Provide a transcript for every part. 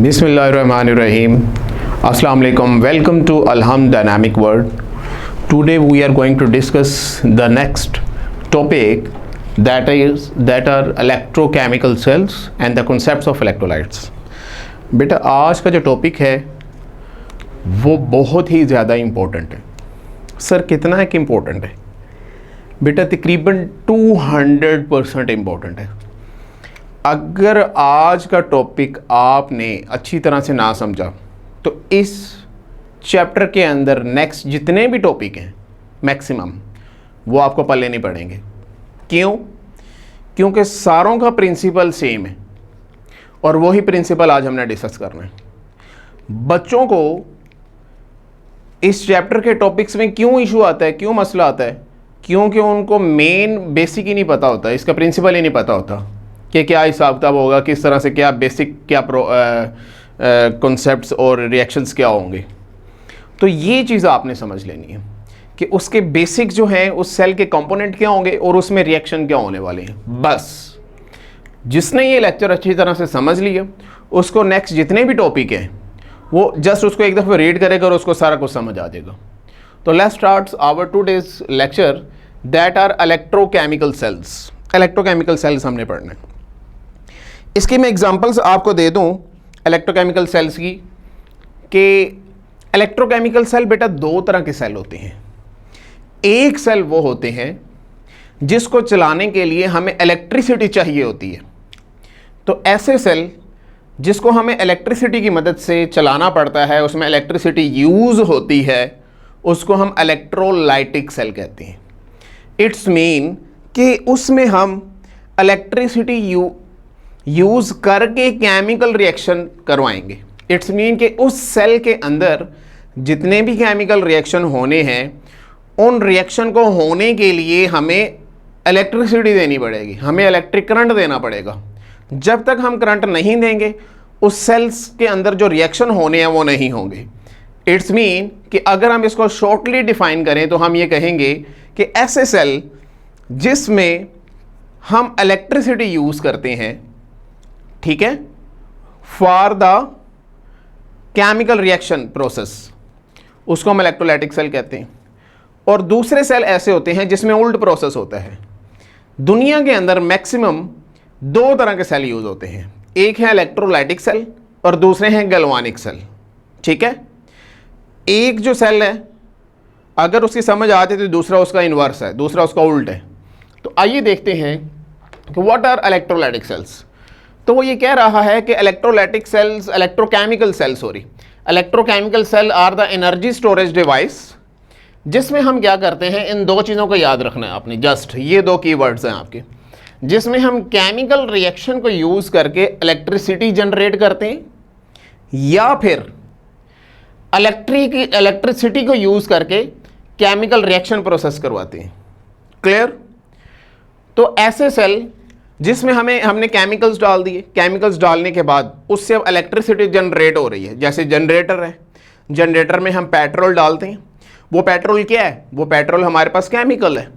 Bismillahirrahmanirrahim. Assalamu alaikum. Welcome to Alham Dynamic World. Today we are going to discuss the next topic that are electrochemical cells and the concepts of electrolytes. बेटा आज का जो topic है वो बहुत ही ज़्यादा important है. Sir कितना है कि इम्पोर्टेंट है? बेटा तकरीबन 200% इम्पोर्टेंट है. अगर आज का टॉपिक आपने अच्छी तरह से ना समझा तो इस चैप्टर के अंदर नेक्स्ट जितने भी टॉपिक हैं मैक्सिमम वो आपको पल्ले नहीं पड़ेंगे. क्यों? क्योंकि सारों का प्रिंसिपल सेम है और वही प्रिंसिपल आज हमने डिस्कस करना है. बच्चों को इस चैप्टर के टॉपिक्स में क्यों इशू आता है, क्यों मसला आता है? क्योंकि उनको मेन बेसिक ही नहीं पता होता, इसका प्रिंसिपल ही नहीं पता होता कि क्या हिसाब किताब होगा, किस तरह से क्या बेसिक क्या कॉन्सेप्ट्स और रिएक्शंस क्या होंगे. तो ये चीज़ आपने समझ लेनी है कि उसके बेसिक जो हैं उस सेल के कंपोनेंट क्या होंगे और उसमें रिएक्शन क्या होने वाले हैं. बस जिसने ये लेक्चर अच्छी तरह से समझ लिया उसको नेक्स्ट जितने भी टॉपिक हैं वो जस्ट उसको एक दफ़ा रीड करेगा और उसको सारा कुछ समझ आ जाएगा. तो let's start our today's lecture that are electrochemical cells. Electrochemical cells हमने पढ़ना है. इसकी मैं एग्जांपल्स आपको दे दूं इलेक्ट्रोकेमिकल सेल्स की कि इलेक्ट्रोकेमिकल सेल बेटा दो तरह के सेल होते हैं. एक सेल वो होते हैं जिसको चलाने के लिए हमें इलेक्ट्रिसिटी चाहिए होती है. तो ऐसे सेल जिसको हमें इलेक्ट्रिसिटी की मदद से चलाना पड़ता है, उसमें इलेक्ट्रिसिटी यूज़ होती है, उसको हम इलेक्ट्रोलाइटिक सेल कहते हैं. इट्स मीन कि उसमें हम इलेक्ट्रिसिटी यूज़ करके केमिकल रिएक्शन करवाएंगे. इट्स मीन कि उस सेल के अंदर जितने भी केमिकल रिएक्शन होने हैं उन रिएक्शन को होने के लिए हमें इलेक्ट्रिसिटी देनी पड़ेगी, हमें इलेक्ट्रिक करंट देना पड़ेगा. जब तक हम करंट नहीं देंगे उस सेल्स के अंदर जो रिएक्शन होने हैं वो नहीं होंगे. इट्स मीन कि अगर हम इसको शॉर्टली डिफाइन करें तो हम ये कहेंगे कि ऐसे सेल जिसमें हम इलेक्ट्रिसिटी यूज़ करते हैं, ठीक है, for the chemical reaction process, उसको हम इलेक्ट्रोलाइटिक सेल कहते हैं. और दूसरे सेल ऐसे होते हैं जिसमें उल्ट प्रोसेस होता है. दुनिया के अंदर मैक्सिमम दो तरह के सेल यूज़ होते हैं. एक है इलेक्ट्रोलाइटिक सेल और दूसरे हैं गैल्वानिक सेल. ठीक है, एक जो सेल है अगर उसकी समझ आती है तो दूसरा उसका इन्वर्स है, दूसरा उसका उल्ट है. तो आइए देखते हैं कि व्हाट आर इलेक्ट्रोलाइटिक सेल्स. तो वो ये कह रहा है कि electrolytic cells, electrochemical cell are the energy storage device, जिसमें हम क्या करते हैं, इन दो चीज़ों को याद रखना है आपने, जस्ट ये दो कीवर्ड्स हैं आपके, जिसमें हम केमिकल रिएक्शन को यूज़ करके इलेक्ट्रिसिटी जनरेट करते हैं या फिर इलेक्ट्रिसिटी को यूज़ करके केमिकल रिएक्शन प्रोसेस करवाते हैं. क्लियर? तो ऐसे सेल जिसमें हमने केमिकल्स डाल दिए, केमिकल्स डालने के बाद उससे अब इलेक्ट्रिसिटी जनरेट हो रही है. जैसे जनरेटर है, जनरेटर में हम पेट्रोल डालते हैं. वो पेट्रोल क्या है? वो पेट्रोल हमारे पास केमिकल है.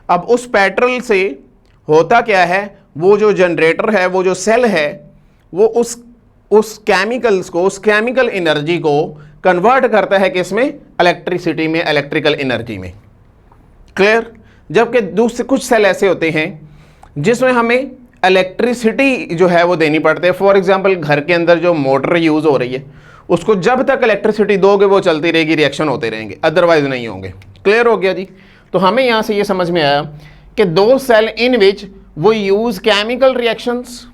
अब उस पेट्रोल से होता क्या है, वो जो जनरेटर है, वो जो सेल है, वो उस केमिकल्स को, उस केमिकल एनर्जी को कन्वर्ट करता है किसमें? इलेक्ट्रिसिटी में, इलेक्ट्रिकल एनर्जी में. क्लियर? जबकि दूसरे कुछ सेल ऐसे होते हैं जिसमें हमें इलेक्ट्रिसिटी जो है वो देनी पड़ती है. फॉर एग्जांपल घर के अंदर जो मोटर यूज़ हो रही है उसको जब तक इलेक्ट्रिसिटी दोगे वो चलती रहेगी, रिएक्शन होते रहेंगे, अदरवाइज नहीं होंगे. क्लियर हो गया जी? तो हमें यहाँ से ये समझ में आया कि दो सेल इन विच वो use chemical reactions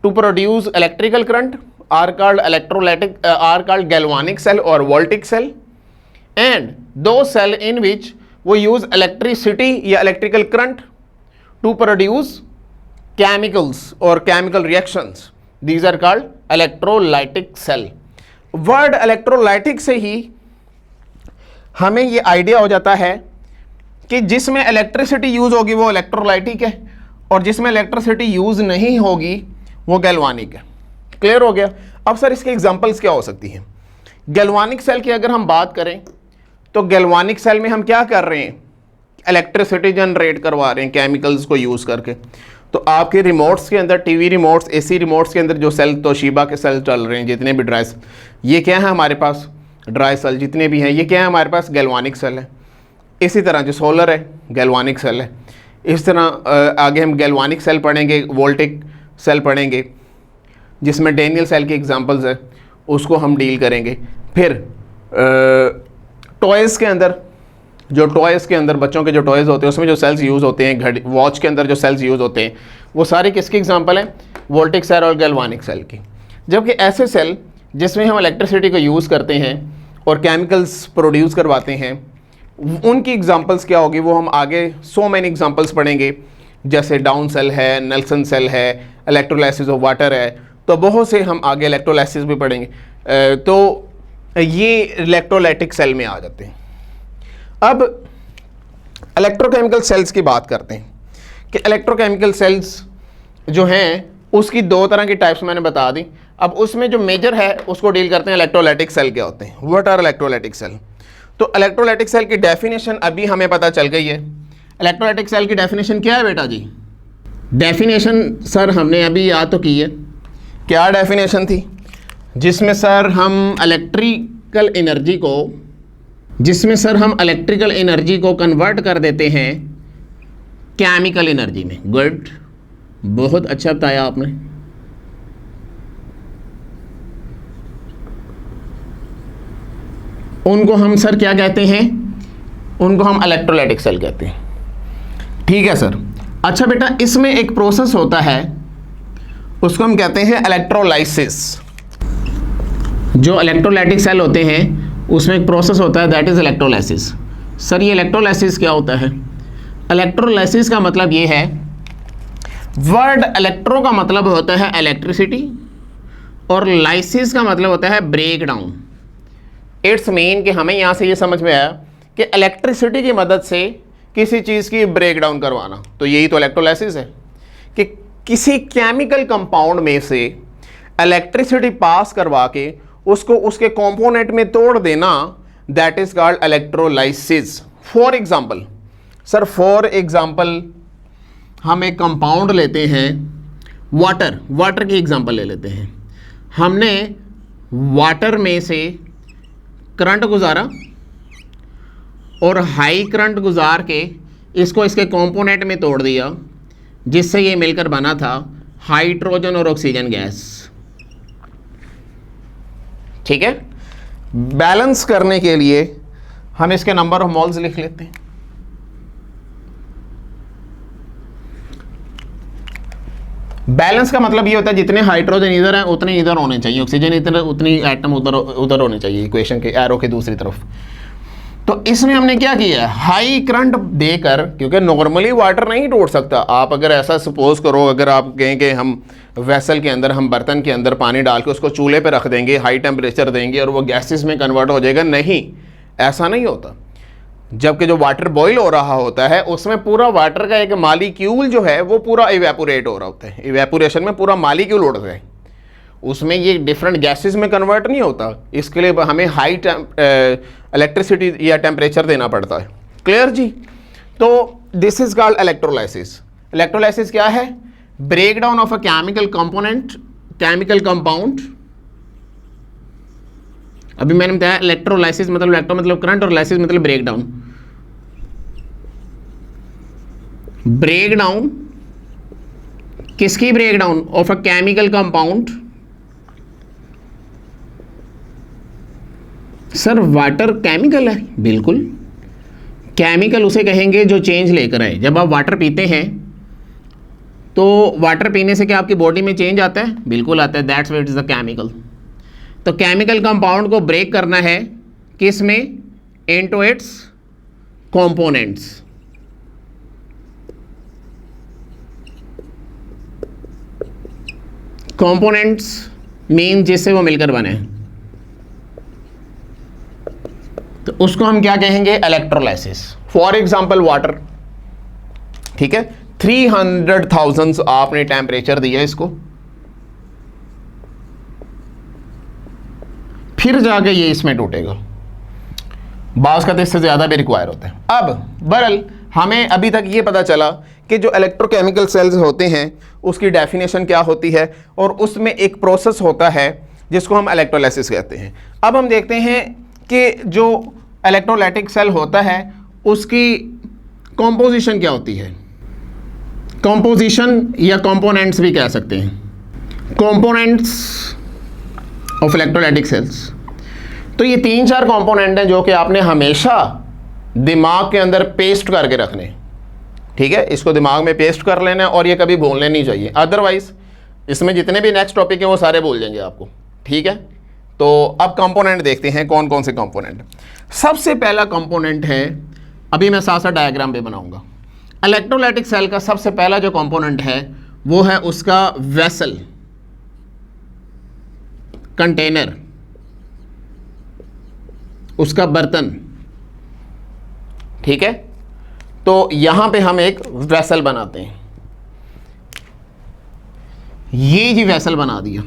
to produce electrical current are called galvanic cell और वोल्टिक सेल, एंड दो सेल इन विच वो यूज़ इलेक्ट्रिसिटी या electrical current to produce chemicals or chemical reactions. These are called electrolytic cell. Word electrolytic से ही हमें ये idea हो जाता है कि जिसमें इलेक्ट्रिसिटी यूज़ होगी वो इलेक्ट्रोलाइटिक है और जिसमें इलेक्ट्रिसिटी यूज़ नहीं होगी वो गैल्वानिक है. क्लियर हो गया? अब सर इसके एग्जांपल्स क्या हो सकती हैं? गैल्वानिक सेल की अगर हम बात करें तो गैल्वानिक सेल में हम क्या कर रहे हैं? इलेक्ट्रिसिटी जनरेट करवा रहे हैं केमिकल्स को यूज़ करके. तो आपके रिमोट्स के अंदर, टीवी रिमोट्स, एसी रिमोट्स के अंदर जो सेल, तोशिबा के सेल चल रहे हैं, जितने भी ड्राई, ये क्या है हमारे पास, ड्राई सेल जितने भी हैं, ये क्या है हमारे पास, गैल्वानिक सेल है। इसी तरह जो सोलर है गैल्वानिक सेल है। इस तरह आगे हम गैल्वानिक सेल पढ़ेंगे, वोल्टिक सेल पढ़ेंगे, जिसमें डेनियल सेल की एग्जांपल्स है, उसको हम डील करेंगे। फिर टॉयज़ के अंदर, जो टॉयज़ के अंदर बच्चों के जो टॉयज़ होते हैं उसमें जो सेल्स यूज़ होते हैं, घड़ी, वॉच के अंदर जो सेल्स यूज़ होते हैं, वो सारे किसके एग्जांपल हैं, वोल्टिक सेल और गैल्वानिक सेल की। जबकि ऐसे सेल जिसमें हम इलेक्ट्रिसिटी को यूज़ करते हैं और केमिकल्स प्रोड्यूस करवाते हैं, उनकी एग्जांपल्स क्या होगी वो हम आगे सो मैनी एग्जांपल्स पढ़ेंगे, जैसे डाउन सेल है, नेल्सन सेल है, इलेक्ट्रोलाइसिस ऑफ वाटर है, तो बहुत से हम आगे इलेक्ट्रोलाइसिस भी पढ़ेंगे। तो ये इलेक्ट्रोलाइटिक सेल में आ जाते हैं। अब इलेक्ट्रोकेमिकल सेल्स की बात करते हैं कि इलेक्ट्रोकेमिकल सेल्स जो हैं उसकी दो तरह की टाइप्स मैंने बता दी। अब उसमें जो मेजर है उसको डील करते हैं, इलेक्ट्रोलाइटिक सेल क्या होते हैं, व्हाट आर इलेक्ट्रोलाइटिक सेल। तो इलेक्ट्रोलाइटिक सेल की डेफिनेशन अभी हमें पता चल गई है। इलेक्ट्रोलाइटिक सेल की डेफिनेशन क्या है बेटा जी? डेफिनेशन सर हमने अभी याद तो की है। क्या डेफिनेशन थी? जिसमें सर हम इलेक्ट्रिकल एनर्जी को कन्वर्ट कर देते हैं केमिकल एनर्जी में। गुड, बहुत अच्छा बताया आपने। उनको हम सर क्या कहते हैं? उनको हम इलेक्ट्रोलाइटिक सेल कहते हैं। ठीक है सर। अच्छा बेटा, इसमें एक प्रोसेस होता है, उसको हम कहते हैं इलेक्ट्रोलाइसिस। जो इलेक्ट्रोलाइटिक सेल होते हैं उसमें एक प्रोसेस होता है, दैट इज इलेक्ट्रोलाइसिस। सर ये इलेक्ट्रोलाइसिस क्या होता है? इलेक्ट्रोलाइसिस का मतलब ये है, वर्ड इलेक्ट्रो का मतलब होता है इलेक्ट्रिसिटी और लाइसिस का मतलब होता है ब्रेक डाउन। इट्स मीन कि हमें यहाँ से ये समझ में आया कि इलेक्ट्रिसिटी की मदद से किसी चीज़ की ब्रेक डाउन करवाना, तो यही तो इलेक्ट्रोलाइसिस है कि किसी केमिकल कंपाउंड में से इलेक्ट्रिसिटी पास करवा के उसको उसके कंपोनेंट में तोड़ देना, that is called electrolysis. For example sir, for example हम एक कंपाउंड लेते हैं, वाटर की एग्जांपल ले लेते हैं। हमने वाटर में से करंट गुजारा और हाई करंट गुजार के इसको इसके कंपोनेंट में तोड़ दिया, जिससे ये मिलकर बना था हाइड्रोजन और ऑक्सीजन गैस। ठीक है। बैलेंस करने के लिए हम इसके नंबर ऑफ मोल्स लिख लेते हैं। बैलेंस का मतलब ये होता है जितने हाइड्रोजन इधर हैं उतने इधर होने चाहिए, ऑक्सीजन इधर, उतनी एटम उधर होने चाहिए, इक्वेशन के एरो के दूसरी तरफ। तो इसमें हमने क्या किया, हाई करंट देकर, क्योंकि नॉर्मली वाटर नहीं तोड़ सकता। आप अगर ऐसा सपोज करो, अगर आप कहें कि हम वेसल के अंदर, हम बर्तन के अंदर पानी डाल के उसको चूल्हे पे रख देंगे, हाई टेम्परेचर देंगे और वो गैसेस में कन्वर्ट हो जाएगा, नहीं, ऐसा नहीं होता। जबकि जो वाटर बॉईल हो रहा होता है उसमें पूरा वाटर का एक मालिक्यूल जो है वो पूरा इवेपोरेट हो रहा होता है। इवेपोरेशन में पूरा मालिक्यूल उड़ता है, उसमें ये डिफरेंट गैसेस में कन्वर्ट नहीं होता। इसके लिए हमें हाई इलेक्ट्रिसिटी या टेम्परेचर देना पड़ता है। क्लियर जी? तो this is called electrolysis. Electrolysis क्या है? Break down of a chemical component, chemical compound. अभी मैंने बताया इलेक्ट्रोलाइसिस मतलब इलेक्ट्रो मतलब करंट और लाइसिस मतलब ब्रेक डाउन। ब्रेक डाउन किसकी break down? Of a chemical compound. Sir water chemical है, बिल्कुल केमिकल उसे कहेंगे जो चेंज लेकर आए। जब आप वाटर पीते हैं तो वाटर पीने से क्या आपकी बॉडी में चेंज आता है? बिल्कुल आता है, that's what is the chemical. तो केमिकल कंपाउंड को ब्रेक करना है किस में? Into its components. Components mean जिससे वो मिलकर बने, तो उसको हम क्या कहेंगे? इलेक्ट्रोलाइसिस। फॉर एग्जांपल वाटर, ठीक है, 300,000 आपने टेम्परेचर दिया इसको, फिर जाके ये इसमें टूटेगा। बास का तो इससे ज़्यादा भी रिक्वायर होता है। अब बहरहाल हमें अभी तक ये पता चला कि जो इलेक्ट्रोकेमिकल सेल्स होते हैं उसकी डेफिनेशन क्या होती है, और उसमें एक प्रोसेस होता है जिसको हम इलेक्ट्रोलाइसिस कहते हैं। अब हम देखते हैं कि जो इलेक्ट्रोलाइटिक सेल होता है उसकी कॉम्पोजिशन क्या होती है। कॉम्पोजिशन या कंपोनेंट्स भी कह सकते हैं, कंपोनेंट्स ऑफ इलेक्ट्रोलाइटिक सेल्स। तो ये 3-4 कंपोनेंट हैं जो कि आपने हमेशा दिमाग के अंदर पेस्ट करके रखने, ठीक है, इसको दिमाग में पेस्ट कर लेना है और ये कभी भूलने नहीं चाहिए, अदरवाइज इसमें जितने भी नेक्स्ट टॉपिक हैं वो सारे भूल जाएंगे आपको, ठीक है। तो अब कंपोनेंट देखते हैं कौन कौन से कंपोनेंट। सबसे पहला कंपोनेंट है, अभी मैं साथ साथ डायग्राम भी बनाऊंगा। इलेक्ट्रोलाइटिक सेल का सबसे पहला जो कंपोनेंट है वो है उसका वेसल, कंटेनर, उसका बर्तन, ठीक है। तो यहां पे हम एक वेसल बनाते हैं, ये जी वेसल बना दिया।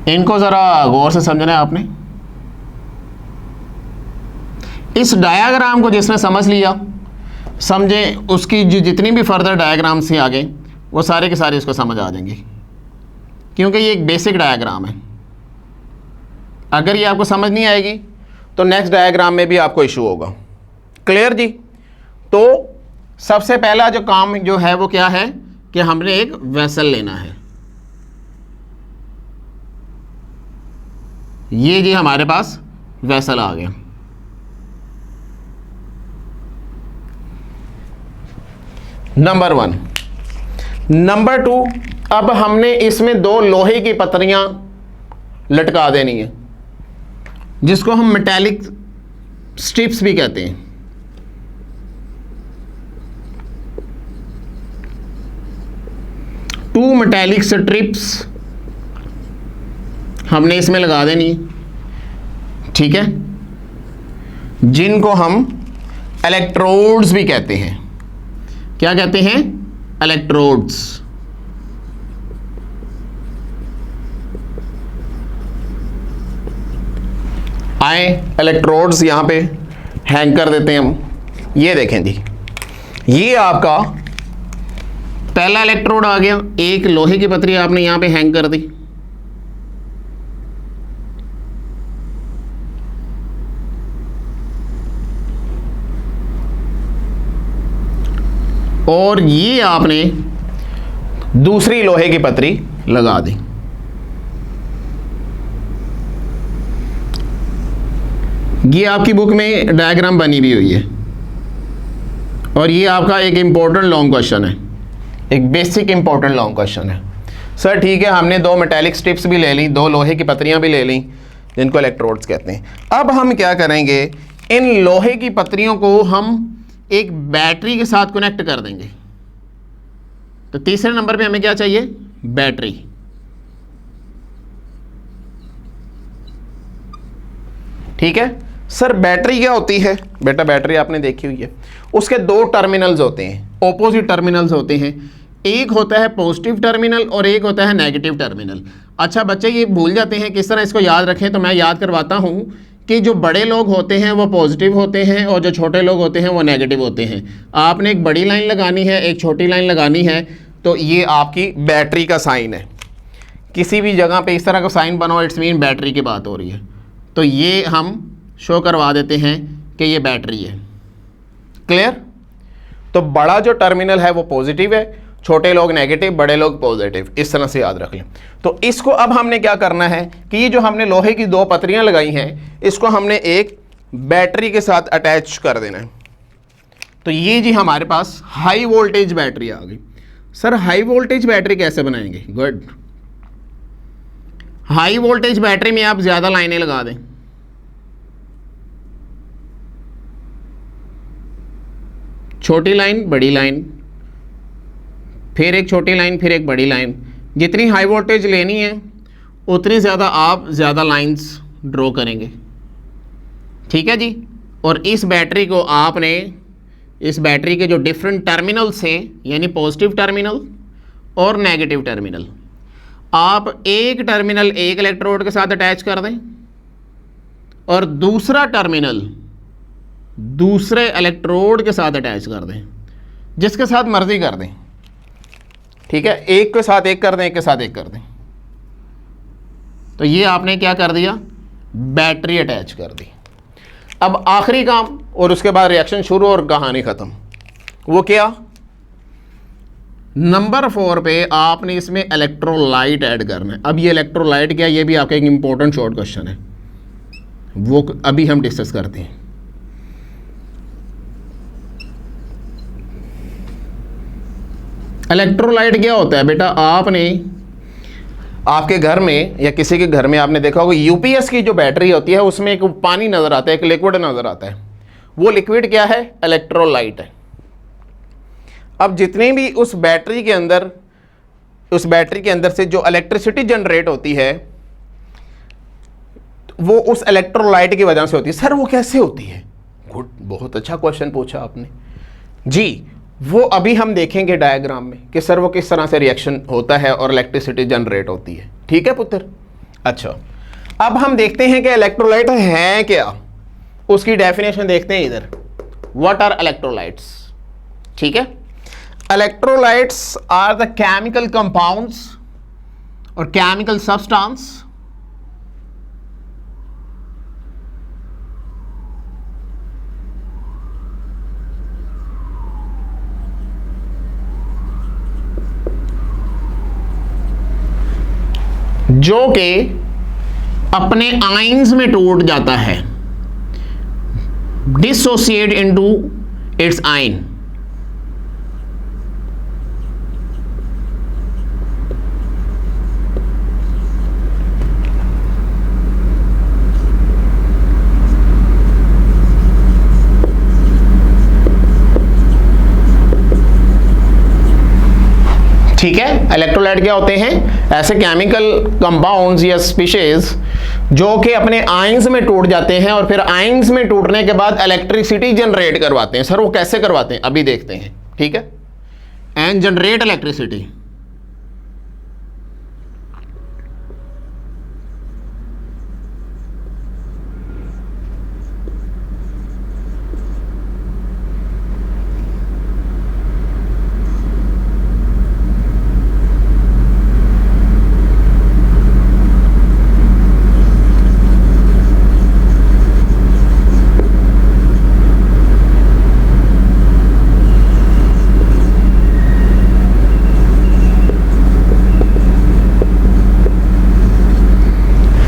इनको जरा गौर से समझना है आपने। इस डायग्राम को जिसने समझ लिया, समझे, उसकी जितनी भी फर्दर डायग्राम से आगे वो सारे के सारे इसको समझ आ जाएंगे, क्योंकि ये एक बेसिक डायग्राम है। अगर ये आपको समझ नहीं आएगी तो नेक्स्ट डायग्राम में भी आपको इशू होगा। क्लियर जी। तो सबसे पहला जो काम जो है वो क्या है कि हमने एक वेसल लेना है। ये जी हमारे पास वेसल आ गया। नंबर 1। नंबर 2, अब हमने इसमें 2 लोहे की पतरियां लटका देनी है, जिसको हम मेटालिक स्ट्रिप्स भी कहते हैं। टू मेटालिक स्ट्रिप्स हमने इसमें लगा देनी है, ठीक है, जिनको हम इलेक्ट्रोड्स भी कहते हैं। क्या कहते हैं? इलेक्ट्रोड्स। आए इलेक्ट्रोड्स यहां पे हैंग कर देते हैं हम। ये देखें जी, ये आपका पहला इलेक्ट्रोड आ गया। एक लोहे की पतरी आपने यहां पे हैंग कर दी, और ये आपने दूसरी लोहे की पतरी लगा दी। ये आपकी बुक में डायग्राम बनी भी हुई है, और ये आपका एक इंपॉर्टेंट लॉन्ग क्वेश्चन है, एक बेसिक इंपॉर्टेंट लॉन्ग क्वेश्चन है। सर ठीक है, हमने 2 मेटालिक स्ट्रिप्स भी ले ली, 2 लोहे की पतरियां भी ले ली, जिनको इलेक्ट्रोड्स कहते हैं। अब हम क्या करेंगे, इन लोहे की पतरियों को हम एक बैटरी के साथ कनेक्ट कर देंगे। तो तीसरे नंबर पे हमें क्या चाहिए? बैटरी। ठीक है सर, बैटरी क्या होती है? बेटा बैटरी आपने देखी हुई है, उसके 2 टर्मिनल्स होते हैं, ऑपोजिट टर्मिनल्स होते हैं। एक होता है पॉजिटिव टर्मिनल और एक होता है नेगेटिव टर्मिनल। अच्छा बच्चे ये भूल जाते हैं, किस तरह इसको याद रखें, तो मैं याद करवाता हूं कि जो बड़े लोग होते हैं वो पॉजिटिव होते हैं और जो छोटे लोग होते हैं वो नेगेटिव होते हैं। आपने एक बड़ी लाइन लगानी है, एक छोटी लाइन लगानी है, तो ये आपकी बैटरी का साइन है। किसी भी जगह पे इस तरह का साइन बनो, इट्स मीन बैटरी की बात हो रही है। तो ये हम शो करवा देते हैं कि ये बैटरी है। क्लियर? तो बड़ा जो टर्मिनल है वो पॉजिटिव है, छोटे लोग नेगेटिव, बड़े लोग पॉजिटिव, इस तरह से याद रख लें। तो इसको अब हमने क्या करना है कि ये जो हमने लोहे की 2 पतरियां लगाई हैं, इसको हमने एक बैटरी के साथ अटैच कर देना है। तो ये जी हमारे पास हाई वोल्टेज बैटरी आ गई। सर हाई वोल्टेज बैटरी कैसे बनाएंगे? गुड, हाई वोल्टेज बैटरी में आप ज़्यादा लाइनें लगा दें। छोटी लाइन, बड़ी लाइन, फिर एक छोटी लाइन, फिर एक बड़ी लाइन। जितनी हाई वोल्टेज लेनी है उतनी ज़्यादा आप ज़्यादा लाइंस ड्रॉ करेंगे। ठीक है जी। और इस बैटरी को आपने, इस बैटरी के जो डिफरेंट टर्मिनल्स हैं, यानी पॉजिटिव टर्मिनल और नेगेटिव टर्मिनल, आप एक टर्मिनल एक इलेक्ट्रोड के साथ अटैच कर दें और दूसरा टर्मिनल दूसरे इलेक्ट्रोड के साथ अटैच कर दें, जिसके साथ मर्जी कर दें, ठीक है, एक के साथ एक कर दें, एक के साथ एक कर दें। तो ये आपने क्या कर दिया, बैटरी अटैच कर दी। अब आखिरी काम और उसके बाद रिएक्शन शुरू और कहानी खत्म। वो क्या, नंबर 4 पे आपने इसमें इलेक्ट्रोलाइट ऐड करना है। अब ये इलेक्ट्रोलाइट क्या, ये भी आपका एक इंपॉर्टेंट शॉर्ट क्वेश्चन है, वो अभी हम डिस्कस करते हैं। इलेक्ट्रोलाइट क्या होता है बेटा, आपने आपके घर में या किसी के घर में आपने देखा होगा यूपीएस की जो बैटरी होती है उसमें एक पानी नजर आता है, एक लिक्विड नजर आता है, वो लिक्विड क्या है, इलेक्ट्रोलाइट है। अब जितनी भी उस बैटरी के अंदर से जो इलेक्ट्रिसिटी जनरेट होती है वो उस इलेक्ट्रोलाइट की वजह से होती है। सर वो कैसे होती है, गुड, बहुत अच्छा क्वेश्चन पूछा आपने जी। वो अभी हम देखेंगे डायग्राम में कि सर वो किस तरह से रिएक्शन होता है और इलेक्ट्रिसिटी जनरेट होती है, ठीक है पुत्र। अच्छा, अब हम देखते हैं कि इलेक्ट्रोलाइट है क्या, उसकी डेफिनेशन देखते हैं इधर। व्हाट आर इलेक्ट्रोलाइट्स, ठीक है। Electrolytes are the chemical compounds और केमिकल सब्सटेंस जो कि अपने आयंस में टूट जाता है, डिसोसिएट इनटू इट्स आयन। ठीक है, इलेक्ट्रोलाइट क्या होते हैं, ऐसे केमिकल कंपाउंड्स या स्पीशीज जो कि अपने आयंस में टूट जाते हैं और फिर आयंस में टूटने के बाद इलेक्ट्रिसिटी जनरेट करवाते हैं। सर वो कैसे करवाते हैं, अभी देखते हैं, ठीक है। एंड जनरेट इलेक्ट्रिसिटी,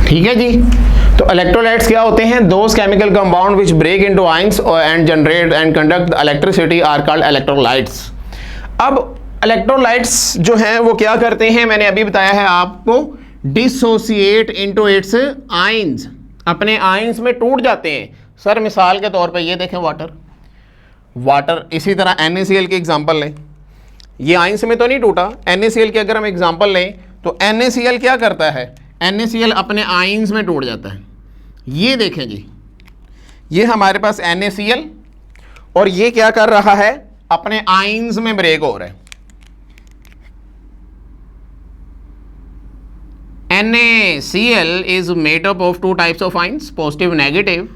ठीक है जी। तो इलेक्ट्रोलाइट्स क्या होते हैं, those chemical compound which break into ions and generate and conduct electricity are called electrolytes. अब इलेक्ट्रोलाइट्स जो हैं वो क्या करते हैं, मैंने अभी बताया है आपको, डिसोसिएट इनटू इट्स आयंस, अपने आयंस में टूट जाते हैं। सर मिसाल के तौर पे ये देखें वाटर, इसी तरह NaCl की एग्जांपल लें, ये आयंस में तो नहीं टूटा, NaCl की अगर हम एग्जांपल लें तो NaCl क्या करता है, NaCl अपने आयंस में टूट जाता है। ये देखें जी, ये हमारे पास NaCl और ये क्या कर रहा है, अपने आयंस में ब्रेक हो रहा है। NaCl is made up of two types of ions, positive, negative.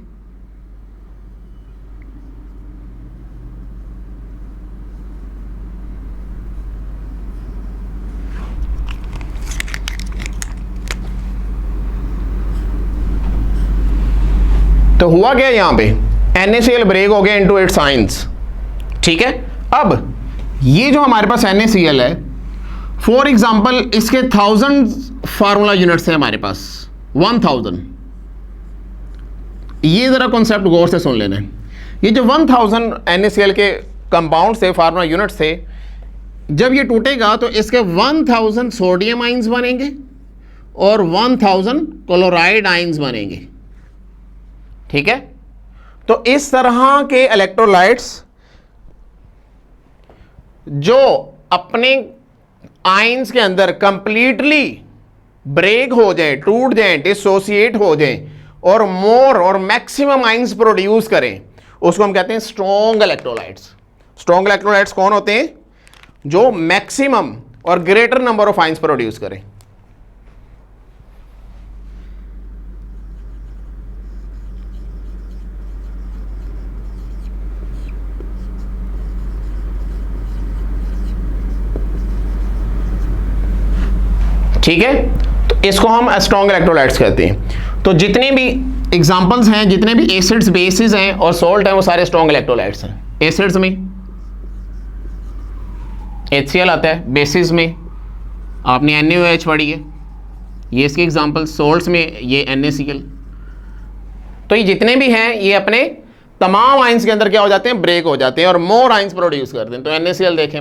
तो हुआ क्या यहां पे, NaCl ब्रेक हो गया इनटू इट्स आयंस, ठीक है। अब ये जो हमारे पास NaCl है, फॉर एग्जाम्पल इसके 1000 फार्मूला यूनिट्स है हमारे पास, 1000। ये जरा कॉन्सेप्ट गौर से सुन लेना है। ये जो 1000 NaCl के कंपाउंड से फार्मूला यूनिट्स थे, जब ये टूटेगा तो इसके 1000 सोडियम आयंस बनेंगे और 1000 क्लोराइड आयंस बनेंगे, ठीक है। तो इस तरह के इलेक्ट्रोलाइट्स जो अपने आयंस के अंदर कंप्लीटली ब्रेक हो जाए, टूट जाए, डिसोसिएट हो जाए और मोर और मैक्सिमम आयंस प्रोड्यूस करें, उसको हम कहते हैं स्ट्रॉन्ग इलेक्ट्रोलाइट्स। स्ट्रॉन्ग इलेक्ट्रोलाइट्स कौन होते हैं, जो मैक्सिमम और greater number of ions produce करें, ठीक है, तो इसको हम स्ट्रॉन्ग इलेक्ट्रोलाइट्स कहते हैं। तो जितने भी एग्जांपल्स हैं, जितने भी एसिड्स, बेसिस हैं और सॉल्ट हैं, वो सारे स्ट्रॉन्ग इलेक्ट्रोलाइट्स हैं। एसिड्स में HCl आता है, बेसिस में आपने NaOH पढ़ी है, ये इसके एग्जांपल। सॉल्ट्स में ये NaCl। तो ये जितने भी हैं ये अपने तमाम आइंस के अंदर क्या हो जाते हैं, ब्रेक हो जाते हैं और मोर आइंस प्रोड्यूस करते हैं। तो NaCl देखें,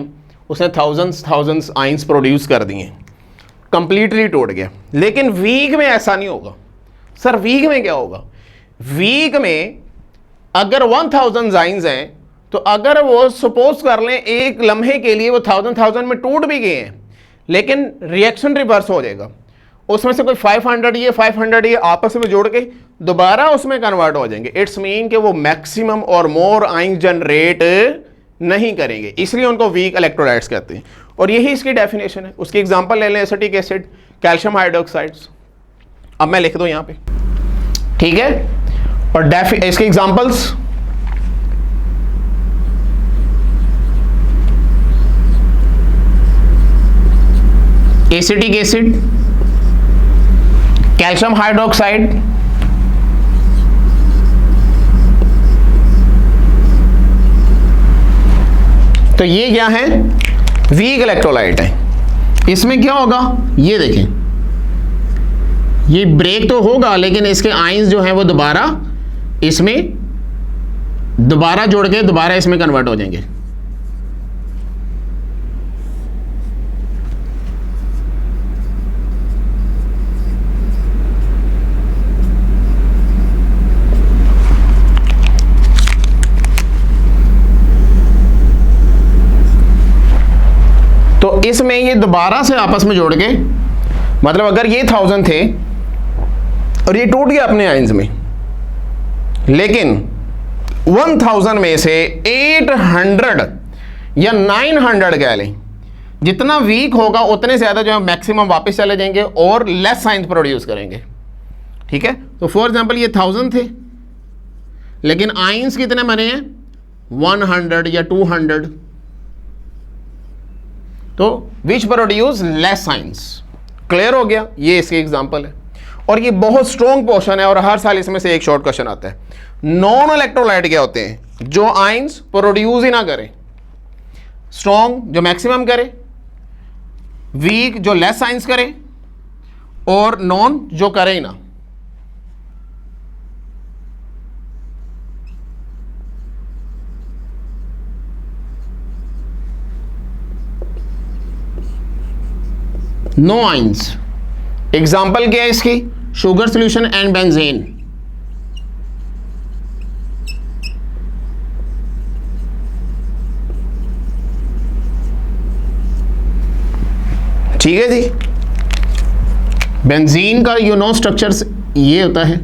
उसने थाउजेंड्स आइंस प्रोड्यूस कर दिए, कंप्लीटली टूट गया। लेकिन वीक में ऐसा नहीं होगा। सर वीक में क्या होगा? वीक में अगर 1000 आइंस हैं तो अगर वो सपोज कर लें एक लम्हे के लिए वो 1000 में टूट भी गए हैं, लेकिन रिएक्शन रिवर्स हो जाएगा। उसमें से कोई 500 ये आपस में जोड़ के दोबारा उसमें कन्वर्ट हो जाएंगे। इट्स मीन कि वो मैक्सिमम और मोर आइंस जनरेट नहीं करेंगे, इसलिए उनको वीक इलेक्ट्रोलाइट्स कहते हैं। और यही इसकी डेफिनेशन है। उसकी एग्जांपल ले लें, एसिटिक एसिड, कैल्शियम हाइड्रोक्साइड्स। अब मैं लिख दूं यहां पे, ठीक है। और इसके examples acetic acid, calcium hydroxide, तो ये क्या है, वीक इलेक्ट्रोलाइट है। इसमें क्या होगा, ये देखें, ये ब्रेक तो होगा लेकिन इसके आयंस जो हैं वो दोबारा इसमें दोबारा जोड़ के दोबारा इसमें कन्वर्ट हो जाएंगे। तो इसमें ये दोबारा से आपस में जोड़ के, मतलब अगर ये 1000 थे और ये टूट गया अपने आयंस में, लेकिन 1000 में से 800 या 900 कह लें, जितना वीक होगा उतने ज़्यादा जो है मैक्सिमम वापस चले जाएंगे और लेस आयंस प्रोड्यूस करेंगे। ठीक है, तो फॉर एग्जांपल ये 1000 थे लेकिन आयंस कितने बने हैं, 100 या 200, तो which produce less ions. Clear हो गया, ये इसके एग्जांपल है। और ये बहुत स्ट्रॉन्ग पोर्शन है और हर साल इसमें से एक शॉर्ट क्वेश्चन आता है। नॉन इलेक्ट्रोलाइट क्या होते हैं, जो आयंस प्रोड्यूस ही ना करें, स्ट्रॉन्ग जो मैक्सिमम करे, वीक जो लेस आयंस करे, और नॉन जो करे ही ना। No ions. एग्जाम्पल क्या है इसकी, शुगर सोल्यूशन एंड बेंजीन। ठीक है जी, बेंजीन का स्ट्रक्चर्स ये होता है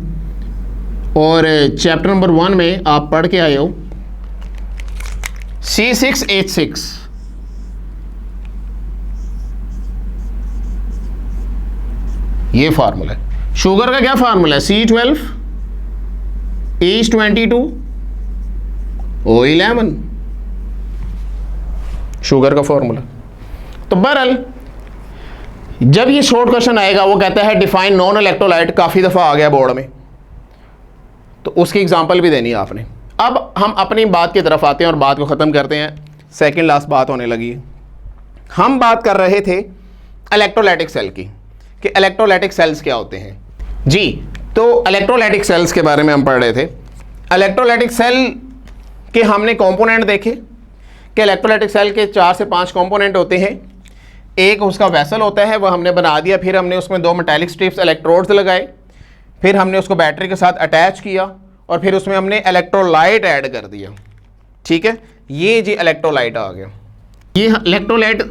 और चैप्टर नंबर 1 में आप पढ़ के आए हो C6H6। ये फार्मूला है। शुगर का क्या फार्मूला है, C12H22O11, शुगर का फार्मूला। तो बहरहाल जब ये शॉर्ट क्वेश्चन आएगा वो कहता है डिफाइन नॉन इलेक्ट्रोलाइट, काफ़ी दफ़ा आ गया बोर्ड में, तो उसकी एग्जांपल भी देनी है आपने। अब हम अपनी बात की तरफ आते हैं और बात को ख़त्म करते हैं, सेकंड लास्ट बात होने लगी है। हम बात कर रहे थे इलेक्ट्रोलाइटिक सेल की, कि इलेक्ट्रोलाइटिक सेल्स क्या होते हैं जी। तो इलेक्ट्रोलाइटिक सेल्स के बारे में हम पढ़ रहे थे। इलेक्ट्रोलाइटिक सेल के हमने कंपोनेंट देखे कि इलेक्ट्रोलाइटिक सेल के 4 से 5 कंपोनेंट होते हैं। एक उसका वेसल होता है, वो हमने बना दिया, फिर हमने उसमें 2 मेटालिक स्ट्रिप्स इलेक्ट्रोड्स लगाए, फिर हमने उसको बैटरी के साथ अटैच किया और फिर उसमें हमने इलेक्ट्रोलाइट ऐड कर दिया। ठीक है, ये जी इलेक्ट्रोलाइट आ गया। ये इलेक्ट्रोलाइट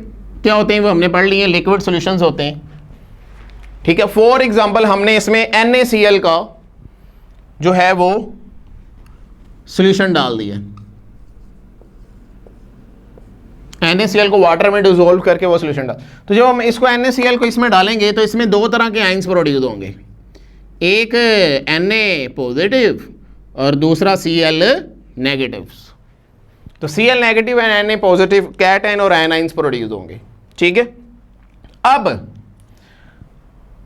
क्या होते हैं वो हमने पढ़ लिए, लिक्विड सॉल्यूशंस होते हैं। ठीक है, फॉर एग्जांपल हमने इसमें NaCl का जो है वो सॉल्यूशन डाल दिया, NaCl को वाटर में डिसॉल्व करके वो सॉल्यूशन डाल। तो जब हम इसको NaCl को इसमें डालेंगे तो इसमें 2 तरह के आयंस प्रोड्यूस होंगे, एक Na पॉजिटिव और दूसरा Cl नेगेटिव। तो Cl negative and Na positive cation और एनाइंस प्रोड्यूस होंगे। ठीक है, अब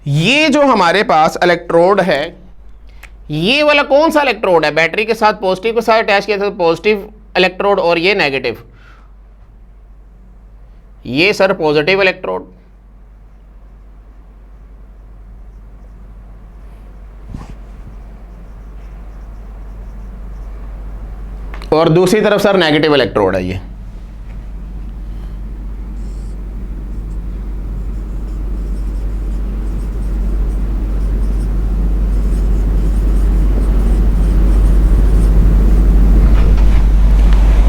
ये जो हमारे पास इलेक्ट्रोड है, ये वाला कौन सा इलेक्ट्रोड है? बैटरी के साथ पॉजिटिव के साथ अटैच किया था, पॉजिटिव इलेक्ट्रोड, और ये नेगेटिव, ये सर पॉजिटिव इलेक्ट्रोड। और दूसरी तरफ सर नेगेटिव इलेक्ट्रोड है ये।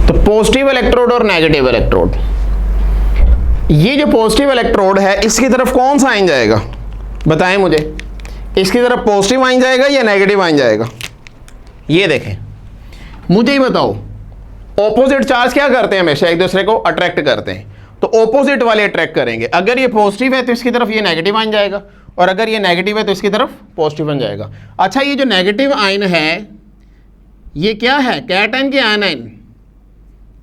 तो पॉजिटिव इलेक्ट्रोड और नेगेटिव इलेक्ट्रोड, ये जो पॉजिटिव इलेक्ट्रोड है इसकी तरफ कौन सा आइन जाएगा? बताएं मुझे, इसकी तरफ पॉजिटिव आइन जाएगा या नेगेटिव आइन जाएगा? ये देखें, मुझे ही बताओ। ऑपोजिट चार्ज क्या करते हैं? हमेशा एक दूसरे को अट्रैक्ट करते हैं, तो ऑपोजिट वाले अट्रैक्ट करेंगे। अगर ये पॉजिटिव है तो इसकी तरफ ये नेगेटिव आइन जाएगा, और अगर ये नेगेटिव है तो इसकी तरफ पॉजिटिव आइन जाएगा। अच्छा, ये जो नेगेटिव आइन है ये क्या है? कैटायन की आयनाइन,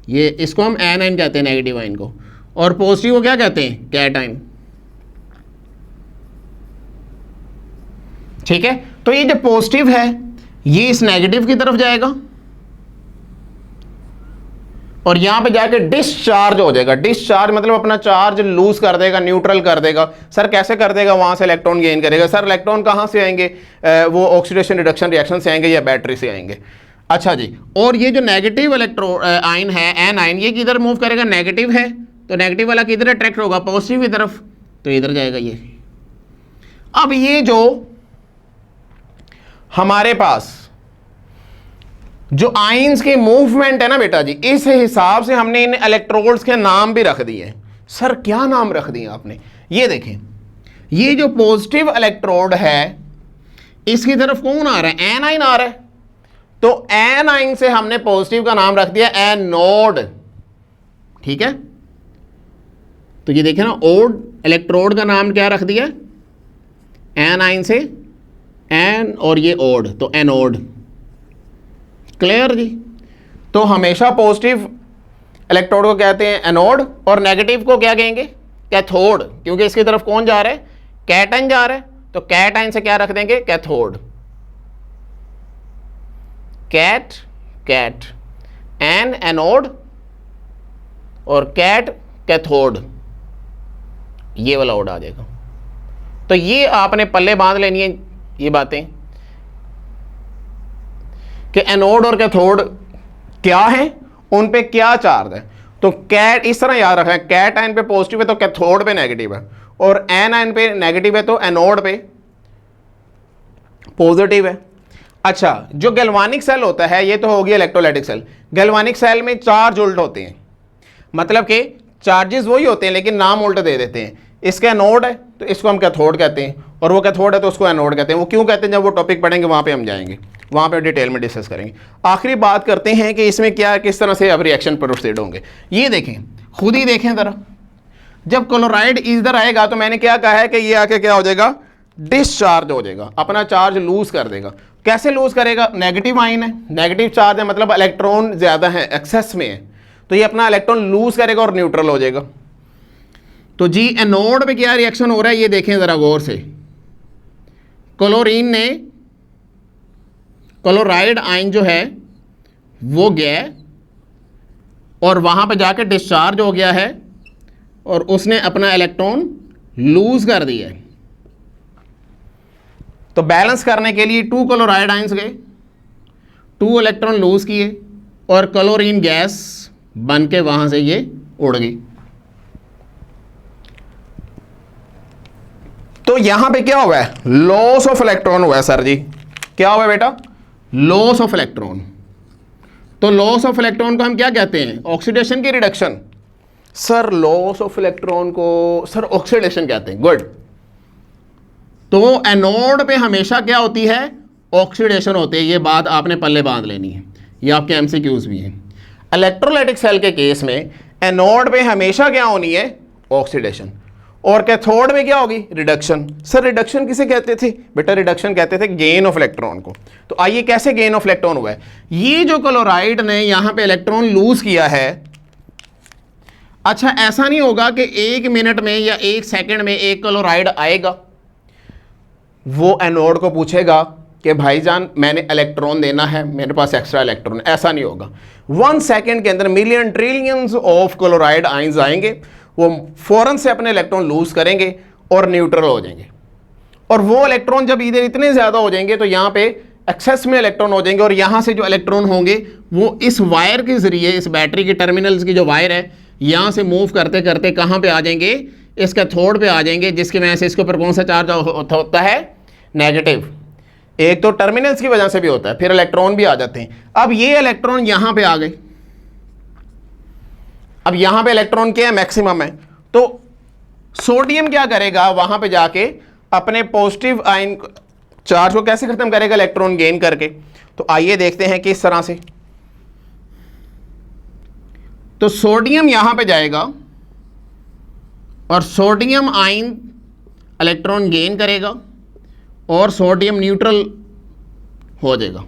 ये इसको हम एनाइन कहते हैं नेगेटिव आइन को, और पॉजिटिव को क्या कहते हैं? कैटायन। ठीक है, तो ये जो पॉजिटिव है ये इस नेगेटिव की तरफ जाएगा और यहां पे जाके डिस्चार्ज हो जाएगा। डिस्चार्ज मतलब अपना चार्ज लूज कर देगा, न्यूट्रल कर देगा। सर कैसे कर देगा? वहां से इलेक्ट्रॉन गेन करेगा। सर इलेक्ट्रॉन कहां से आएंगे? वो ऑक्सीडेशन रिडक्शन रिएक्शन से आएंगे या बैटरी से आएंगे? अच्छा जी, और ये जो नेगेटिव आइन है एन आइन, ये किधर मूव करेगा? नेगेटिव है तो नेगेटिव वाला किधर अट्रैक्ट होगा? पॉजिटिव की तरफ, तो इधर जाएगा ये। अब ये जो हमारे पास जो आइंस के मूवमेंट है ना बेटा जी, इस हिसाब से हमने इन इलेक्ट्रोड्स के नाम भी रख दिए हैं। सर क्या नाम रख दिए आपने? ये देखें, ये जो पॉजिटिव इलेक्ट्रोड है इसकी तरफ कौन आ रहा है? एन आइन आ रहा है, तो एन आइन से हमने पॉजिटिव का नाम रख दिया एनोड। ठीक है, तो ये देखें ना, ओड इलेक्ट्रोड का नाम क्या रख दिया? एन आइन से एन और ये ओड, तो एनोड। क्लियर जी? तो हमेशा पॉजिटिव इलेक्ट्रोड को कहते हैं एनोड और नेगेटिव को क्या कहेंगे? कैथोड, क्योंकि इसकी तरफ कौन जा रहा है? कैटायन जा रहा है, तो कैटायन से क्या रख देंगे? Cathode. Cat cat, an anode और कैट कैथोड, ये वाला ओड आ जाएगा। तो ये आपने पल्ले बांध लेनी है ये बातें कि एनोड और कैथोड क्या है, उन पे क्या चार्ज है। तो कैट इस तरह याद रखना है, कैट आयन पे पॉजिटिव है तो कैथोड पे नेगेटिव है, और एन आयन पे नेगेटिव है तो एनोड पे पॉजिटिव है। अच्छा, जो गैल्वानिक सेल होता है ये तो होगी इलेक्ट्रोलाइटिक सेल। गैल्वानिक सेल में चार्ज उल्ट होते हैं, मतलब कि चार्जेस वही होते हैं लेकिन नाम उल्ट दे देते हैं। इसका एनोड है तो इसको हम कैथोड कहते हैं, और वो कैथोड है तो उसको एनोड कहते हैं। वो क्यों कहते हैं, जब वो टॉपिक पढ़ेंगे वहाँ पे हम जाएंगे, वहाँ पे डिटेल में डिस्कस करेंगे। आखिरी बात करते हैं कि इसमें क्या किस तरह से अब रिएक्शन प्रोसीड होंगे। ये देखें, खुद ही देखें ज़रा, जब क्लोराइड इधर आएगा तो मैंने क्या कहा है कि ये आके क्या हो जाएगा? डिस्चार्ज हो जाएगा, अपना चार्ज लूज कर देगा। कैसे लूज करेगा? नेगेटिव आइन है, नेगेटिव चार्ज है, मतलब इलेक्ट्रॉन ज़्यादा है, एक्सेस में है, तो ये अपना इलेक्ट्रॉन लूज करेगा और न्यूट्रल हो जाएगा। तो जी एनोड पे क्या रिएक्शन हो रहा है ये देखें ज़रा गौर से। क्लोरीन ने क्लोराइड आयन जो है वो गया और वहाँ पे जाके डिस्चार्ज हो गया है और उसने अपना इलेक्ट्रॉन लूज कर दिया है। तो बैलेंस करने के लिए 2 क्लोराइड आयंस गए, 2 इलेक्ट्रॉन लूज किए और क्लोरीन गैस बन के वहाँ से ये उड़ गई। तो यहां पे क्या हुआ है? लॉस ऑफ इलेक्ट्रॉन हुआ है। सर जी क्या हुआ है बेटा? Loss of electron. तो लॉस ऑफ इलेक्ट्रॉन को हम क्या कहते हैं? ऑक्सीडेशन की reduction. Sir loss of electron को सर ऑक्सीडेशन कहते हैं। गुड। तो एनोड पे हमेशा क्या होती है? ऑक्सीडेशन होती है। ये बात आपने पल्ले बांध लेनी है, ये आपके एमसीक्यूज भी हैं। इलेक्ट्रोलाइटिक सेल के केस में एनोड पे हमेशा क्या होनी है? ऑक्सीडेशन। और कैथोड में क्या होगी? रिडक्शन। सर रिडक्शन किसे कहते थे बेटा? रिडक्शन कहते थे गेन ऑफ इलेक्ट्रॉन को। तो आइए कैसे गेन ऑफ इलेक्ट्रॉन हुआ है? ये जो क्लोराइड ने यहां पे इलेक्ट्रॉन लूज किया है, अच्छा ऐसा नहीं होगा कि 1 मिनट में या 1 सेकंड में 1 क्लोराइड आएगा। वो एनोड को पूछेगा कि भाईजान मैंने इलेक्ट्रॉन देना है, मेरे पास एक्स्ट्रा इलेक्ट्रॉन। ऐसा नहीं होगा। 1 सेकेंड के अंदर million trillions of chloride ions आएंगे, वो फौरन से अपने इलेक्ट्रॉन लूज करेंगे और न्यूट्रल हो जाएंगे। और वो इलेक्ट्रॉन जब इधर इतने ज़्यादा हो जाएंगे तो यहाँ पे एक्सेस में इलेक्ट्रॉन हो जाएंगे, और यहाँ से जो इलेक्ट्रॉन होंगे वो इस वायर के ज़रिए, इस बैटरी के टर्मिनल्स की जो वायर है, यहाँ से मूव करते करते कहाँ पे आ जाएंगे, इस कैथोड पे आ जाएंगे, जिसकी वजह से इसके ऊपर कौन सा चार्ज होता है, नेगेटिव। एक तो टर्मिनल्स की वजह से भी होता है, फिर इलेक्ट्रॉन भी आ जाते हैं। अब ये इलेक्ट्रॉन यहाँ पे आ गए, अब यहाँ पे इलेक्ट्रॉन क्या है, मैक्सिमम है। तो सोडियम क्या करेगा, वहां पे जाके अपने पॉजिटिव आयन चार्ज को कैसे खत्म करेगा, इलेक्ट्रॉन गेन करके। तो आइए देखते हैं किस तरह से। तो सोडियम यहां पे जाएगा और सोडियम आयन इलेक्ट्रॉन गेन करेगा और सोडियम न्यूट्रल हो जाएगा।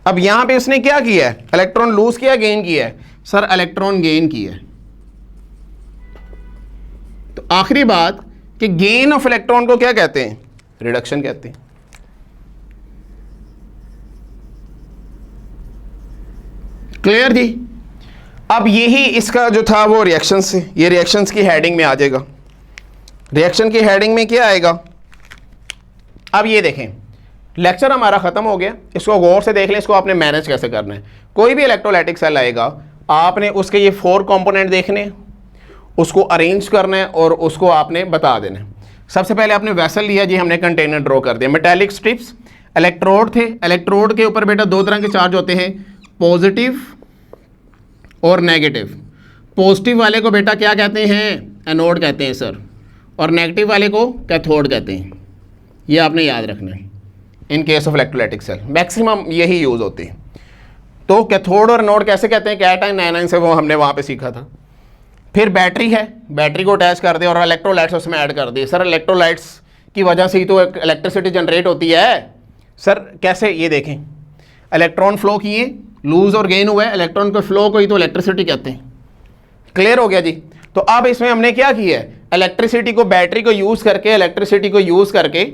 अब यहां पे इसने क्या किया है, इलेक्ट्रॉन लूज किया, गेन किया है, सर इलेक्ट्रॉन गेन किया है। तो आखिरी बात कि गेन ऑफ इलेक्ट्रॉन को क्या कहते हैं, रिडक्शन कहते हैं। क्लियर जी। अब यही इसका जो था वो रिएक्शन से, ये रिएक्शंस की हेडिंग में आ जाएगा। रिएक्शन की हेडिंग में क्या आएगा, अब ये देखें, लेक्चर हमारा खत्म हो गया, इसको गौर से देख लें, इसको आपने मैनेज कैसे करना है। कोई भी इलेक्ट्रोलाइटिक सेल आएगा, आपने उसके ये 4 कंपोनेंट देखने, उसको अरेंज करना है और उसको आपने बता देना है। सबसे पहले आपने वेसल लिया जी, हमने कंटेनर ड्रॉ कर दिया, मेटालिक स्ट्रिप्स, इलेक्ट्रोड थे, इलेक्ट्रोड के ऊपर बेटा 2 तरह के चार्ज होते हैं, पॉजिटिव और नेगेटिव। पॉजिटिव वाले को बेटा क्या कहते हैं, एनोड कहते हैं सर, और नेगेटिव वाले को कैथोड कहते हैं। ये आपने याद रखना है in case of electrolytic cell, maximum यही यूज़ होती है। तो कैथोड और एनोड कैसे कहते हैं, कैटायन आयनाइन से वो हमने वहाँ पे सीखा था। फिर बैटरी है, बैटरी को अटैच कर दे और इलेक्ट्रोलाइट्स उसमें ऐड कर दिए। सर इलेक्ट्रोलाइट्स की वजह से ही तो इलेक्ट्रिसिटी जनरेट होती है। सर कैसे, ये देखें, इलेक्ट्रॉन फ्लो किए, लूज और गेन हुआ है, इलेक्ट्रॉन के फ्लो को ही तो इलेक्ट्रिसिटी कहते हैं। क्लियर हो गया जी। तो अब इसमें हमने क्या किया है, इलेक्ट्रिसिटी को, बैटरी को यूज़ करके, इलेक्ट्रिसिटी को यूज़ करके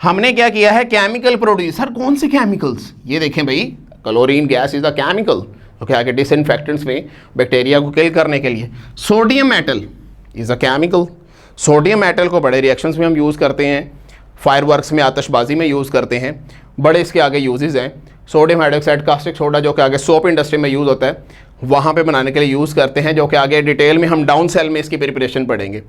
हमने क्या किया है, केमिकल प्रोड्यूस। सर कौन से केमिकल्स, ये देखें भाई, chlorine gas is a chemical, तो क्या डिसइंफेक्टेंट्स में बैक्टीरिया को किल करने के लिए। Sodium metal is a chemical, sodium metal को बड़े रिएक्शंस में हम यूज़ करते हैं, फायरवर्क्स में, आतशबाजी में यूज़ करते हैं, बड़े इसके आगे यूजेस हैं। सोडियम हाइड्रोक्साइड कास्टिक सोडा जो कि आगे सोप इंडस्ट्री में यूज़ होता है, वहाँ पे बनाने के लिए यूज़ करते हैं, जो कि आगे डिटेल में हम डाउन सेल में इसकी प्रिपरेशन पढ़ेंगे।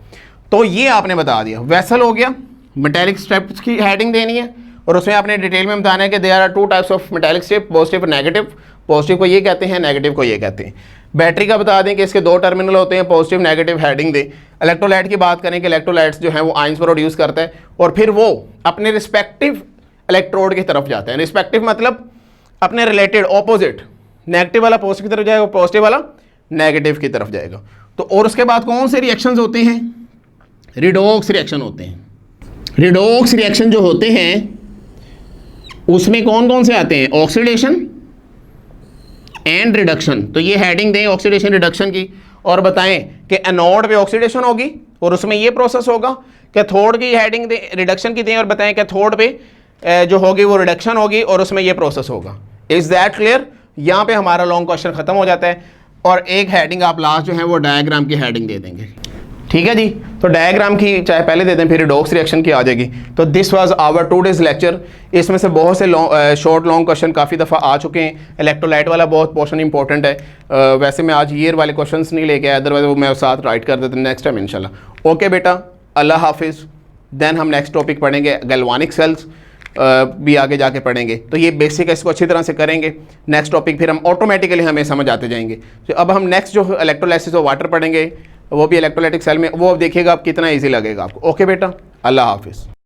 तो ये आपने बता दिया। वेसल हो गया, मेटालिक स्ट्रिप्स की हेडिंग देनी है और उसमें आपने डिटेल में बताना है कि there are 2 types of metallic strip, positive और नेगेटिव। पॉजिटिव को ये कहते हैं, नेगेटिव को ये कहते हैं। बैटरी का बता दें कि इसके 2 टर्मिनल होते हैं, पॉजिटिव नेगेटिव, हेडिंग दें। इलेक्ट्रोलाइट की बात करें कि इलेक्ट्रोलाइट्स जो हैं वो आयंस प्रोड्यूस करता है और फिर वो अपने रिस्पेक्टिव इलेक्ट्रोड की तरफ जाते हैं। रिस्पेक्टिव मतलब अपने रिलेटेड, ऑपोजिट, नेगेटिव वाला पॉजिटिव की तरफ जाएगा, पॉजिटिव वाला नेगेटिव की तरफ जाएगा। तो और उसके बाद कौन से रिएक्शंस होते हैं, रिडॉक्स रिएक्शन होते हैं। रिडॉक्स रिएक्शन जो होते हैं उसमें कौन कौन से आते हैं, ऑक्सीडेशन एंड रिडक्शन। तो ये हेडिंग दें ऑक्सीडेशन रिडक्शन की और बताएं कि एनोड पे ऑक्सीडेशन होगी और उसमें ये प्रोसेस होगा। कैथोड की हेडिंग दें, रिडक्शन की दें और बताएं कैथोड पे जो होगी वो रिडक्शन होगी और उसमें ये प्रोसेस होगा। Is that clear. यहाँ पे हमारा लॉन्ग क्वेश्चन खत्म हो जाता है और एक हेडिंग आप लास्ट जो है वो डायग्राम की हेडिंग दे देंगे। ठीक है जी। तो डायग्राम की चाहे पहले दे दें, फिर रिडॉक्स रिएक्शन की आ जाएगी। तो this was our 2 days lecture. इसमें से बहुत से शॉर्ट लॉन्ग क्वेश्चन काफ़ी दफ़ा आ चुके हैं। इलेक्ट्रोलाइट वाला बहुत पोर्शन इंपॉर्टेंट है। वैसे मैं आज ईयर वाले क्वेश्चंस नहीं लेके आया, अदरवाइज वो मैं साथ राइट कर देता नेक्स्ट टाइम इंशाल्लाह। ओके बेटा, अल्लाह हाफिज़। देन हम नेक्स्ट टॉपिक पढ़ेंगे गैल्वानिक सेल्स, भी आगे जाके पढ़ेंगे। तो ये बेसिक है, इसको अच्छी तरह से करेंगे। नेक्स्ट टॉपिक फिर हम ऑटोमेटिकली हमें समझ आते जाएंगे। तो अब हम नेक्स्ट जो इलेक्ट्रोलाइसिस ऑफ वाटर पढ़ेंगे, वो भी इलेक्ट्रोलाइटिक सेल में, वो देखिएगा आप कितना ईजी लगेगा आपको। ओके बेटा, अल्लाह हाफिज़।